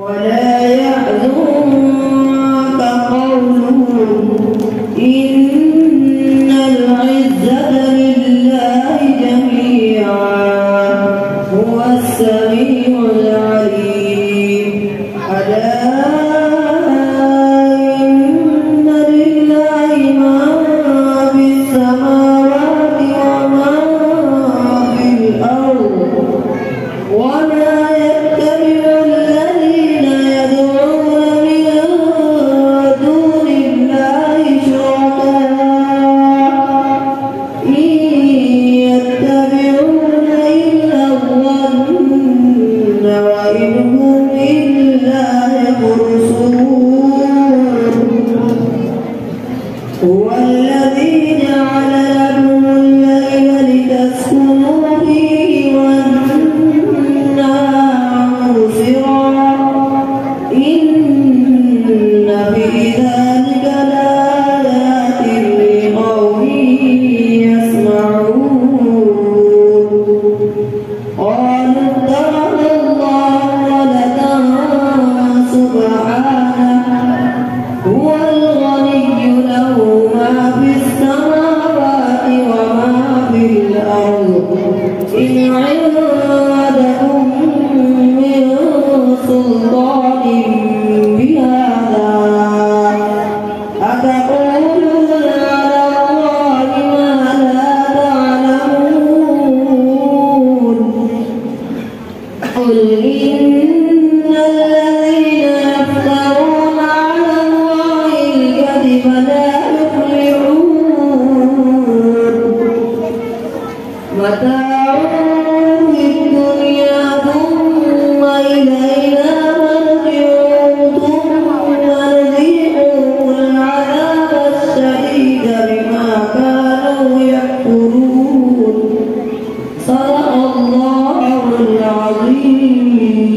ولا يحزنك قولهم إن العزة لله جميعا هو السميع العليم. ألا إن لله ما في السماوات وما في الأرض وما يتبع الذين يدعون من دون الله شركاء إن يتبعون إلا الظن وإن هم إلا يخرصون. هو الذي جعل لكم الليل لتسكنوا فيه والنهار مبصرا إن في ذلك لآيات لقوم يسمعون. قالوا اتخذ الله ولدا سبحانه هو الغني له ما في السماوات وما في الأرض إن عندكم من سلطان بهذا أتقولون على الله ما لا تعلمون. قل إن الذين يفترون على الله الكذب لا يفلحون. متاع في الدنيا ثم إلينا مرجعهم ثم نذيقهم العذاب الشديد بما كانوا يكفرون. صدق الله العظيم.